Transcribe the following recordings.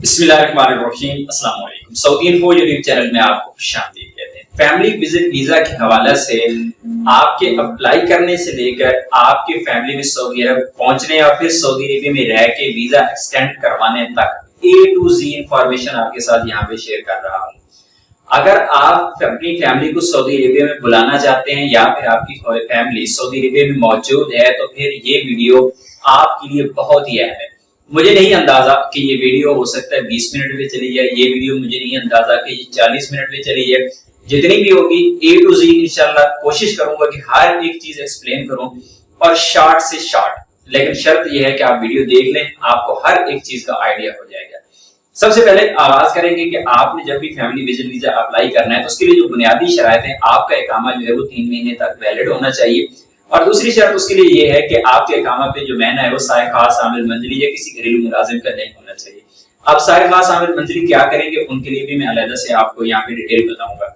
बिस्मिल्लाहिर्रहमानिर्रहीम, अस्सलाम वालेकुम। सऊदी इन्फो यूट्यूब चैनल में आपको खुशामदीद कहते हैं। फैमिली विजिट वीजा के हवाले से आपके अप्लाई करने से लेकर आपके फैमिली में सऊदी अरब पहुंचने और फिर सऊदी अरब में रह के वीजा एक्सटेंड करवाने तक A to Z इंफॉर्मेशन आपके साथ यहाँ पे शेयर कर रहा हूँ। अगर आप अपनी फैमिली को सऊदी अरेबिया में बुलाना चाहते हैं या फिर आपकी फैमिली सऊदी अरेबिया में मौजूद है तो फिर ये वीडियो आपके लिए बहुत ही अहम है। मुझे नहीं अंदाजा कि ये वीडियो हो सकता है 20 मिनट में चली जाए, ये वीडियो मुझे नहीं अंदाजा कि ये 40 मिनट में चली जाए। जितनी भी होगी A to Z इंशाल्लाह कोशिश करूंगा कि हर एक चीज एक्सप्लेन करूं और शॉर्ट से शॉर्ट, लेकिन शर्त यह है कि आप वीडियो देख लें, आपको हर एक चीज का आइडिया हो जाएगा। सबसे पहले आगाज करेंगे कि आपने जब भी फैमिली विजिट वीजा अप्लाई करना है तो उसके लिए जो बुनियादी शराइत है, आपका इकामा जो है वो 3 महीने तक वैलिड होना चाहिए। और दूसरी शर्त उसके लिए ये है कि आपके इकामा पे जो महीना है वो साए खास आमिल मंजिली या किसी घरेलू मुलाजिम का नहीं होना चाहिए। अब साए खास आमिल मंजिली क्या करेंगे उनके लिए भी मैं अलग से आपको यहाँ पे डिटेल बताऊंगा।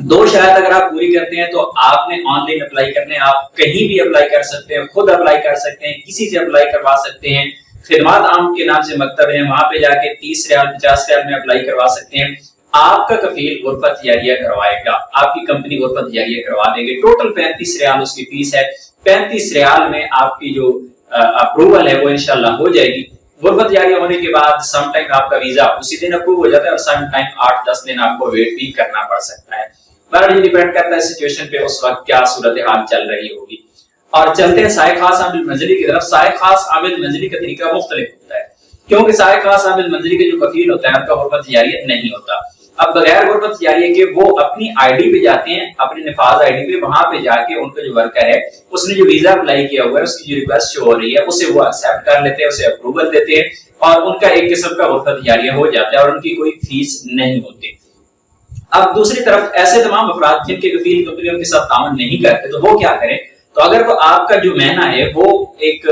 2 शराइत अगर आप पूरी करते हैं तो आपने ऑनलाइन अप्लाई करने, आप कहीं भी अप्लाई कर सकते हैं, खुद अप्लाई कर सकते हैं, किसी से अप्लाई करवा सकते हैं। खिदमत आम के नाम से मकतब है, वहां पे जाके 30 रियाल 50 रियाल में अप्लाई करवा सकते हैं। आपका कफील गुरफत जारिया करवाएगा, आपकी कंपनी गुरफत जारिया करवा देगी। टोटल 35 रियाल उसकी फीस है। 35 रियाल में आपकी जो अप्रूवल है वो इंशाल्लाह हो जाएगी। गुरफत जारिया होने के बाद सम टाइम आपका वीजा उसी दिन अप्रूव हो जाता है और सम टाइम 8-10 दिन आपको वेट भी करना पड़ सकता है। पर ये डिपेंड करता है सिचुएशन पे, उस वक्त क्या सूरत हाल चल रही होगी। और चलते हैं साए खास आमिल मंजिली की तरफ। साए खास आमिल मंजिली का तरीका मुख्तलिफ होता है, क्योंकि साए खास आमिल मंजिली के जो कफील होता है उनका गुरफत जारिया नहीं होता। अब बगैर गुरफत जारिया के वो अपनी आईडी पे जाते हैं, अपनी निफाज आईडी पे, वहां पे जाके उनका जो वर्कर है उसने जो वीजा अप्लाई किया हुआ है उसकी जो रिक्वेस्ट शो हो रही है उसे वो एक्सेप्ट कर लेते हैं, उसे अप्रूवल देते हैं और उनका एक किस्म का गुरफत जारिया हो जाता है और उनकी कोई फीस नहीं होती। अब दूसरी तरफ ऐसे तमाम अफराद जिनके कफील कंपनी उनके साथ ताउन नहीं करते तो वो क्या करें, तो अगर वो आपका जो महीना है वो एक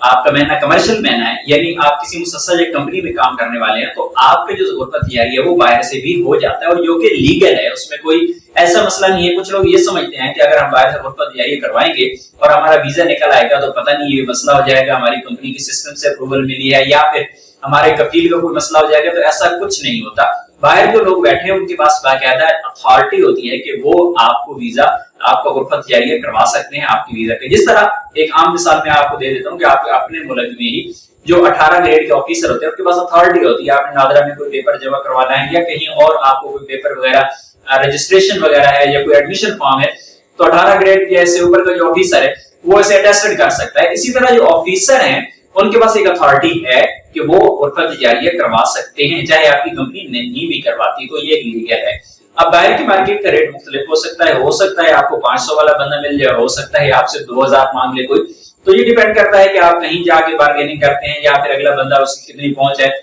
आपका महीना कमर्शियल महीना है, यानी आप किसी मुसलसल एक कंपनी में काम करने वाले हैं, तो आपके जो गुरफत जारी है वो बाहर से भी हो जाता है और जो कि लीगल है, उसमें कोई ऐसा मसला नहीं है। कुछ लोग ये समझते हैं कि अगर हम बाहर से गुरफत जारी करवाएंगे और हमारा वीजा निकल आएगा तो पता नहीं ये मसला हो जाएगा, हमारी कंपनी की सिस्टम से अप्रूवल मिली है या फिर हमारे कफील का कोई मसला हो जाएगा। तो ऐसा कुछ नहीं होता। बाहर जो लोग बैठे हैं उनके पास बाकायदा अथॉरिटी होती है कि वो आपको वीजा, आपका गुरफत जारिया करवा सकते हैं आपकी वीजा पे। जिस तरह एक आम मिसाल मैं आपको दे देता हूँ कि आप अपने मुल्क में ही जो 18 ग्रेड के ऑफिसर होते हैं उनके पास अथॉरिटी होती है। आपने नादरा में कोई पेपर जमा करवाना है या कहीं और आपको कोई पेपर वगैरह रजिस्ट्रेशन वगैरह है या कोई एडमिशन फॉर्म है, तो 18 ग्रेड के ऐसे ऊपर का जो ऑफिसर है वो इसे अटेस्टेड कर सकता है। इसी तरह जो ऑफिसर हैं उनके पास एक अथॉरिटी है कि वो गुरफत जारिया करवा सकते हैं, चाहे आपकी कंपनी नहीं भी करवाती, तो ये लीगल है। अब बाहर की मार्केट का रेट मुख्तलिफ हो सकता है आपको 500 वाला बंदा मिल जाए, हो सकता है आपसे 2000 मांग ले कोई। तो ये डिपेंड करता है कि आप कहीं जाके बार्गेनिंग करते हैं या फिर अगला बंदा उसकी कितनी पहुंच है,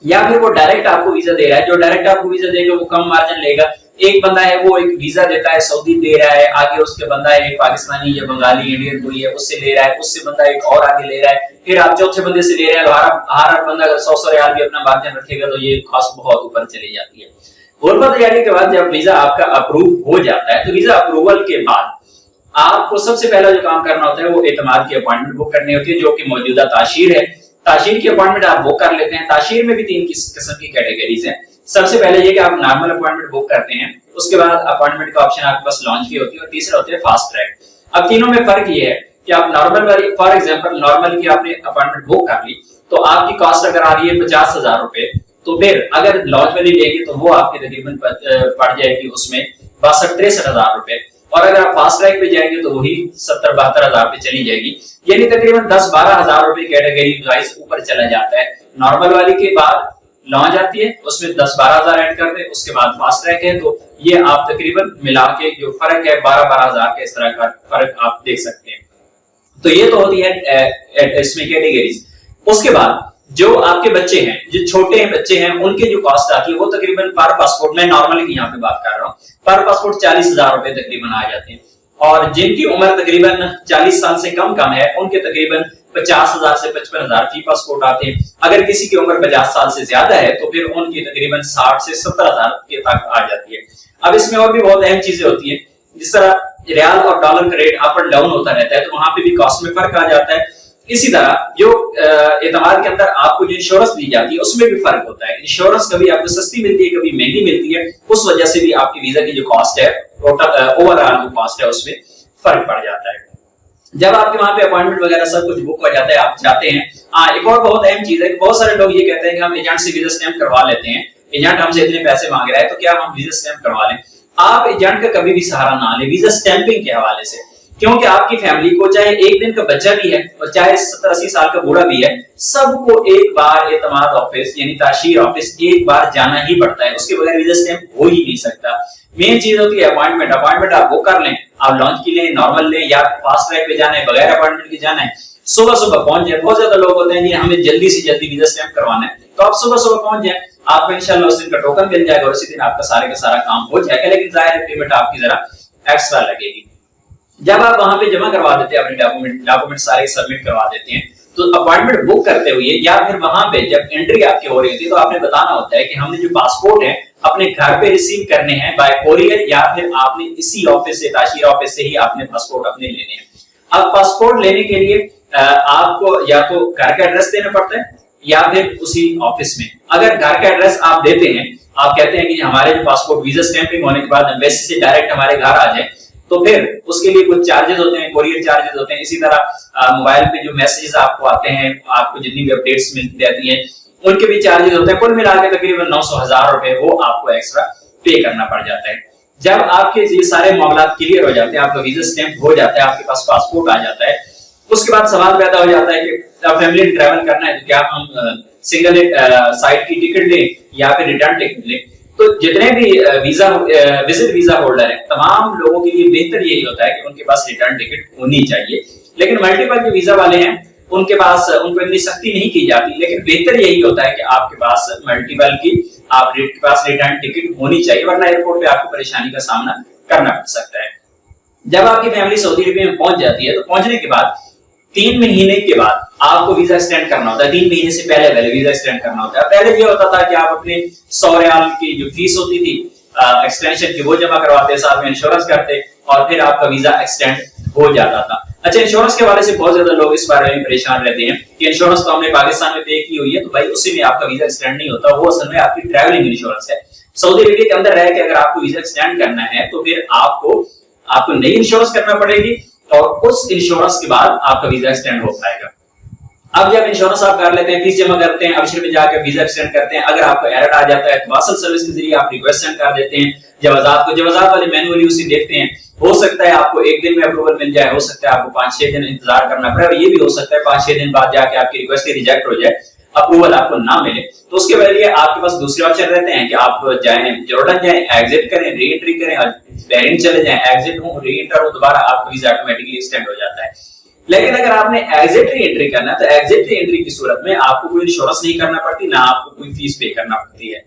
या फिर वो डायरेक्ट आपको वीजा दे रहा है। जो डायरेक्ट आपको वीजा देगा वो कम मार्जिन लेगा। एक बंदा है वो एक वीजा देता है, सऊदी दे रहा है, आगे उसके बंदा है एक पाकिस्तानी या बंगाली इंडियन कोई है उससे ले रहा है, उससे बंदा एक और आगे ले रहा है, फिर आप चौथे बंदे से ले रहे हैं। हर बंदा अगर 100 रियाल भी अपना मार्जिन रखेगा तो ये कॉस्ट बहुत ऊपर चली जाती है। गुरफत जारिया के बाद जब वीजा आपका अप्रूव हो जाता है तो वीजा अप्रूवल के बाद आपको सबसे पहला जो काम करना होता है वो एतमाद की अपॉइंटमेंट बुक करनी होती है, जो कि मौजूदा ताशीर है। ताशीर की अपॉइंटमेंट आप बुक कर लेते हैं। ताशीर में भी 3 किस्म की कैटेगरीज हैं। सबसे पहले ये कि आप नॉर्मल अपॉइंटमेंट बुक करते हैं, उसके बाद अपॉइंटमेंट का ऑप्शन आपके पास लॉन्च की होती है और तीसरा होती है फास्ट ट्रैक। अब तीनों में फर्क ये है कि आप नॉर्मल वाली, फॉर एग्जांपल नॉर्मल की आपने अपॉइंटमेंट बुक कर ली तो आपकी कॉस्ट अगर आ रही है 50,000 रुपए, तो फिर अगर लॉन्च वाली लेंगे तो वो आपके तकरीबन पड़ जाएगी उसमें 62-63,000 रुपए, और अगर आप फास्ट ट्रैक पे जाएंगे तो वही 70-72,000 पे चली जाएगी, यानी तकरीबन 10-12,000 रुपए कैटेगरी वाइज ऊपर चला जाता है। नॉर्मल वाली के बाद लॉन्च आती है, उसमें 10-12,000 ऐड कर दे, उसके बाद फास्ट ट्रैक है, तो ये आप तकरीबन मिला के जो फर्क है 12-12,000 के इस तरह का फर्क आप देख सकते हैं। तो ये तो होती है इसमें कैटेगरीज। उसके बाद जो आपके बच्चे हैं, जो छोटे बच्चे हैं, उनके जो कॉस्ट आती है वो तकरीबन पर पासपोर्ट, मैं नॉर्मली की यहाँ पे बात कर रहा हूँ, पर पासपोर्ट 40,000 रुपए तकरीबन आ जाते हैं। और जिनकी उम्र तकरीबन 40 साल से कम है उनके तकरीबन 50,000 से 55,000 फी पासपोर्ट आते हैं। अगर किसी की उम्र 50 साल से ज्यादा है तो फिर उनकी तकरीबन 60 से 70,000 के तक आ जाती है। अब इसमें और भी बहुत अहम चीजें होती है, जिस तरह रियाल और डॉलर का रेट अप एंड डाउन होता रहता है तो वहां पे भी कॉस्ट में फर्क आ जाता है। इसी तरह जो एतमाद के अंदर आपको जो इंश्योरेंस दी जाती है उसमें भी फर्क होता है। इंश्योरेंस कभी आपको सस्ती मिलती है, कभी महंगी मिलती है, उस वजह से भी आपकी वीजा की जो कॉस्ट है, ओवरऑल जो कॉस्ट है उसमें फर्क पड़ जाता है। जब आपके वहां पे अपॉइंटमेंट वगैरह सब कुछ बुक हो जाता है, आप जाते हैं। एक और बहुत अहम चीज है कि बहुत सारे लोग ये कहते हैं कि हम एजेंट से वीजा स्टैंप करवा लेते हैं, एजेंट हमसे इतने पैसे मांग रहा है तो क्या हम वीजा स्टैंप करवा लें। आप एजेंट का कभी भी सहारा ना लें वीजा स्टैंपिंग के हवाले से, क्योंकि आपकी फैमिली को चाहे एक दिन का बच्चा भी है और चाहे 70-80 साल का बूढ़ा भी है, सबको एक बार एतमाद ऑफिस यानी ताशीर ऑफिस एक बार जाना ही पड़ता है, उसके बगैर वीजा स्टैंप हो ही नहीं सकता। मेन चीज होती है अपॉइंटमेंट आप बुक कर लें, आप लॉन्च की लें, नॉर्मल लें या फास्ट ट्रैक पे जाना है, बगैर अपॉइंटमेंट के जाना है, सुबह सुबह पहुंच जाए। बहुत ज्यादा लोग होते हैं जी हमें जल्दी से जल्दी वीजा स्टैंप करवाना है, तो आप सुबह सुबह पहुंच जाए, आपको इंशाल्लाह उस दिन का टोकन मिल जाएगा और उसी दिन आपका सारे का सारा काम हो जाएगा। लेकिन जाहिर है पेमेंट आपकी जरा एक्स्ट्रा लगेगी। जब आप वहां पे जमा करवा देते हैं, अपने डॉक्यूमेंट सारे सबमिट करवा देते हैं, तो अपॉइंटमेंट बुक करते हुए या फिर वहां पे जब एंट्री आपकी हो रही होती है तो आपने बताना होता है कि हमने जो पासपोर्ट है अपने घर पे रिसीव करने हैं बाय कोरियर, या फिर आपने इसी ऑफिस से, ताशीर ऑफिस से ही आपने पासपोर्ट अपने लेने हैं। अब पासपोर्ट लेने के लिए आपको या तो घर का एड्रेस देना पड़ता है या फिर उसी ऑफिस में। अगर घर का एड्रेस आप देते हैं, आप कहते हैं कि हमारे जो पासपोर्ट वीजा स्टैंपिंग होने के बाद एम्बेसी से डायरेक्ट हमारे घर आ जाए, तो फिर उसके लिए कुछ चार्जेस होते हैं, कोरियर चार्जेस होते हैं। इसी तरह मोबाइल पे जो मैसेजेस आपको आते हैं, आपको जितनी भी अपडेट्स मिलती रहती हैं, उनके भी चार्जेस होते हैं। कुल मिलाकर तकरीबन 900,000 रुपए वो आपको एक्स्ट्रा पे करना पड़ जाता है। जब आपके ये सारे मामला क्लियर हो जाते हैं, आपका वीजा स्टैंप हो जाता है, आपके पास पासपोर्ट आ जाता है, उसके बाद सवाल पैदा हो जाता है कि फैमिली ट्रैवल करना है तो क्या हम सिंगल साइड की टिकट लें या फिर रिटर्न टिकट लें। तो जितने भी विजिट वीजा होल्डर हैं, तमाम लोगों के लिए बेहतर यही होता है कि उनके पास रिटर्न टिकट होनी चाहिए। लेकिन मल्टीपल जो वीजा वाले हैं उनके पास उनको इतनी सख्ती नहीं की जाती, लेकिन बेहतर यही होता है कि आपके पास मल्टीपल की आपके पास रिटर्न टिकट होनी चाहिए, वरना एयरपोर्ट पे आपको परेशानी का सामना करना पड़ सकता है। जब आपकी फैमिली सऊदी अरबिया में पहुंच जाती है तो पहुंचने के बाद 3 महीने के बाद आपको वीजा एक्सटेंड करना होता है। 3 महीने से पहले वीजा एक्सटेंड करना होता है। पहले ये होता था कि आप अपने 100 रियाल की जो फीस होती थी एक्सटेंशन की वो जमा करवाते, साथ में इंश्योरेंस करते और फिर आपका वीजा एक्सटेंड हो जाता था। अच्छा, इंश्योरेंस के बारे से बहुत ज्यादा लोग इस बारे में परेशान रहते हैं कि इंश्योरेंस तो हमने पाकिस्तान में पे की हुई है तो भाई उसी में आपका वीजा एक्सटेंड नहीं होता। वो असल में आपकी ट्रैवलिंग इंश्योरेंस है। सऊदी अरबिया के अंदर रह के अगर आपको वीजा एक्सटेंड करना है तो फिर आपको नई इंश्योरेंस करना पड़ेगी और उस इंश्योरेंस के बाद आपका वीजा एक्सटेंड हो पाएगा। अब जब इंश्योरेंस आप कर लेते हैं, फीस जमा करते हैं, अबशर में जाकर वीजा एक्सटेंड करते हैं, अगर आपको एरर आ जाता है तो वासल सर्विस के जरिए आप रिक्वेस्ट सेंड कर देते हैं जवाजात वाले मैनुअली उसे देखते हैं। हो सकता है आपको एक दिन में अप्रूवल मिल जाए, हो सकता है आपको 5-6 दिन इंतजार करना पड़े और ये भी हो सकता है 5-6 दिन बाद जाके आपकी रिक्वेस्ट रिजेक्ट हो जाए, अप्रूवल आपको ना मिले। तो उसके लिए आपके पास दूसरे ऑप्शन रहते हैं कि आप जाएं जॉर्डन जाएं, एग्जिट करें, री एंट्री करें, बहरीन चले जाएं, एग्जिट हो, री एंटर हो, दोबारा आपका वीजा ऑटोमेटिकली एक्सटेंड हो जाता है। लेकिन अगर आपने एग्जिट री एंट्री करना है तो एग्जिट री एंट्री की सूरत में आपको कोई इंश्योरेंस नहीं करना पड़ती, ना आपको कोई फीस पे करना पड़ती है।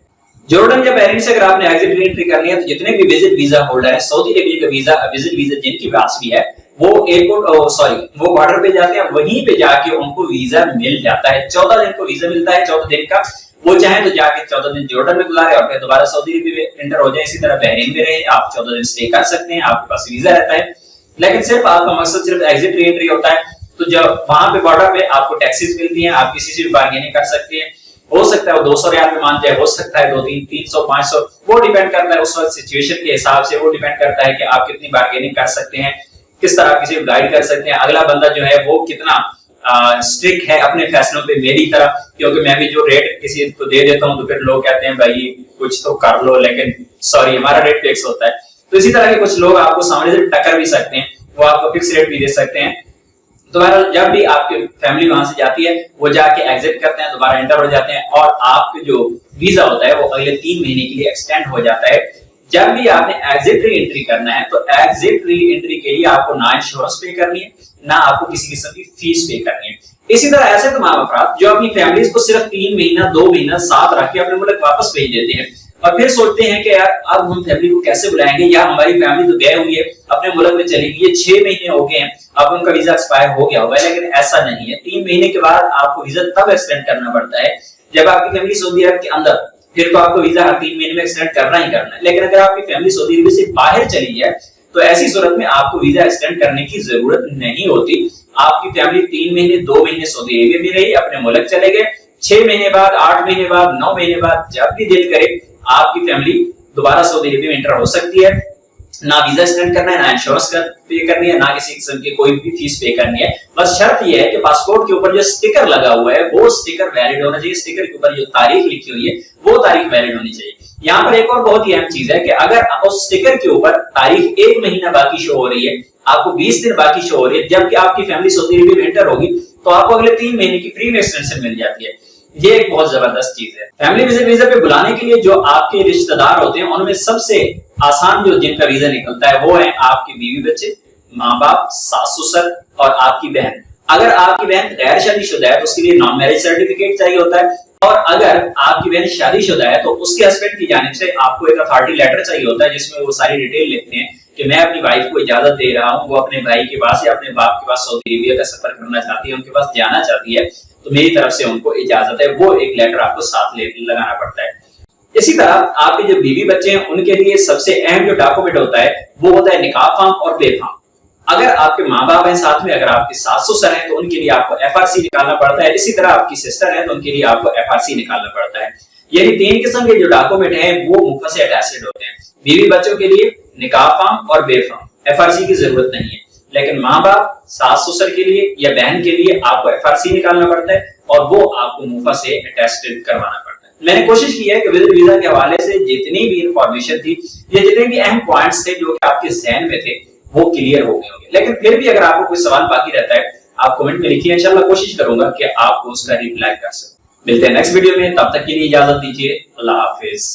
जॉर्डन या बहरीन से अगर आपने एग्जिट री एंट्री करनी है तो जितने भी विजिट वीजा होल्डर है, सऊदी अरबिया का वीजा विजिट वीजा जिनकी पास भी है, वो वो बॉर्डर पे जाते हैं, वहीं पे जाके उनको वीजा मिल जाता है। 14 दिन को वीजा मिलता है, 14 दिन का। वो चाहे तो जाके 14 दिन जॉर्डन में गुजारे और फिर दोबारा सऊदी अरबिया में एंटर हो जाए। इसी तरह बहरीन में रहे, आप 14 दिन स्टे कर सकते हैं, आपके पास वीजा रहता है। लेकिन सिर्फ आपका मकसद सिर्फ एग्जिट री एंट्री होता है। तो जब वहां पे बॉर्डर पे आपको टैक्सेस मिलती हैं, आप किसी से भी बार्गेनिंग कर सकते हैं। हो सकता है वो 200 रियाल में मान जाए, हो सकता है 200-300 500, वो डिपेंड करता है उस वक्त सिचुएशन के हिसाब से। वो डिपेंड करता है कि आप कितनी बार्गेनिंग कर सकते हैं, किस तरह किसी को गाइड कर सकते हैं। अगला बंदा जो है वो कितना स्ट्रिक्ट है अपने फैसलों पे, मेरी तरह, क्योंकि मैं भी जो रेट किसी को दे देता हूं तो फिर लोग कहते हैं भाई कुछ तो कर लो, लेकिन सॉरी हमारा रेट फिक्स होता है। तो इसी तरह के कुछ लोग आपको सामने से टक्कर भी सकते हैं, वो आपको फिक्स रेट भी दे सकते हैं। दोबारा जब भी आपकी फैमिली वहां से जाती है, वो जाके एग्जिट करते हैं, दोबारा एंटर हो जाते हैं और आपके जो वीजा होता है वो अगले 3 महीने के लिए एक्सटेंड हो जाता है। जब भी आपने एग्जिट री एंट्री करना है तो एग्जिट री एंट्री के लिए आपको ना इंश्योरेंस पे करनी है, ना आपको किसी किस्म की फीस पे करनी है। इसी तरह ऐसे तमाम अफराद जो अपनी फैमिलीज को सिर्फ 3 महीना 2 महीना साथ रख के अपने मुल्क वापस भेज देते हैं और फिर सोचते हैं कि यार अब हम फैमिली को कैसे बुलाएंगे, या हमारी फैमिली तो गए हुई है, अपने मुल्क में चली गई है, 6 महीने हो गए हैं, अब उनका वीजा एक्सपायर हो गया होगा। लेकिन ऐसा नहीं है। 3 महीने के बाद आपको वीजा तब एक्सटेंड करना पड़ता है जब आपकी फैमिली सऊदी अरब के अंदर, फिर तो आपको वीजा हर 3 महीने में एक्सटेंड करना ही करना है। लेकिन अगर आपकी फैमिली सऊदी अरब से बाहर चली है तो ऐसी सूरत में आपको वीजा एक्सटेंड करने की जरूरत नहीं होती। आपकी फैमिली 3 महीने 2 महीने सऊदी अरेबिया में रही, अपने मुल्क चले गए, 6 महीने बाद, 8 महीने बाद, 9 महीने बाद जब भी दिल करे आपकी फैमिली दोबारा सऊदी अरेबिया में एंटर हो सकती है। ना वीजा एक्सटेंड करना है, ना इंश्योरेंस पे करनी है, ना किसी किस्म की कोई भी फीस पे करनी है। बस शर्त यह है कि पासपोर्ट के ऊपर जो स्टिकर लगा हुआ है वो स्टिकर वैलिड होना चाहिए, स्टिकर के ऊपर जो तारीख लिखी हुई है वो तारीख वैलिड होनी चाहिए। यहाँ पर एक और बहुत ही अहम चीज है कि अगर उस स्टिकर के ऊपर तारीख 1 महीना बाकी शो हो रही है, आपको 20 दिन बाकी शो हो रही है, जबकि आपकी फैमिली सऊदी अरेबिया में एंटर होगी तो आपको अगले 3 महीने की फ्री एक्सटेंशन मिल जाती है। ये एक बहुत जबरदस्त चीज है। फैमिली विजिट वीजा पे बुलाने के लिए जो आपके रिश्तेदार होते हैं उनमें सबसे आसान जो जिनका वीजा निकलता है वो है आपके बीवी बच्चे, माँ बाप, सास ससुर और आपकी बहन। अगर आपकी बहन गैर शादीशुदा है तो उसके लिए नॉन मैरिज सर्टिफिकेट चाहिए होता है, और अगर आपकी बहन शादीशुदा है तो उसके हस्बैंड की जानिब से आपको एक अथॉरिटी लेटर चाहिए होता है जिसमें वो सारी डिटेल लिखते हैं कि मैं अपनी वाइफ को इजाजत दे रहा हूँ, वो अपने भाई के पास या अपने बाप के पास सऊदी अरेबिया का सफर करना चाहती है, उनके पास जाना चाहती है, तो मेरी तरफ से उनको इजाजत है। वो एक लेटर आपको साथ लगाना पड़ता है। इसी तरह आपके जो बीवी बच्चे हैं उनके लिए सबसे अहम जो डॉक्यूमेंट होता है वो होता है निकाह फॉर्म और पे फॉर्म। अगर आपके माँ बाप हैं साथ में, अगर आपके सास ससुर हैं तो उनके लिए आपको एफआरसी निकालना पड़ता है। इसी तरह आपकी सिस्टर है तो उनके लिए आपको एफआरसी निकालना पड़ता है। यानी 3 किस्म के जो डॉक्यूमेंट हैं वो मुफस्सिल अटैच्ड होते हैं। बीवी बच्चों के लिए निकाह फॉर्म और बे फॉर्म, एफआरसी की जरूरत नहीं है, लेकिन माँ बाप, सास ससुर के लिए या बहन के लिए आपको एफआरसी निकालना पड़ता है और वो आपको मुफस्सिल अटैच्ड करवाना पड़ता है। मैंने कोशिश की है कि विजिट वीजा के हवाले से जितनी भी इंफॉर्मेशन थी या जितने भी अहम पॉइंट्स थे जो कि आपके ज़हन में थे वो क्लियर हो गए होंगे, लेकिन फिर भी अगर आपको कोई सवाल बाकी रहता है आप कमेंट में लिखिए, इंशाल्लाह कोशिश करूंगा कि आपको उसका रिप्लाई कर सकूं। मिलते हैं नेक्स्ट वीडियो में, तब तक के लिए इजाजत दीजिए। अल्लाह हाफिज।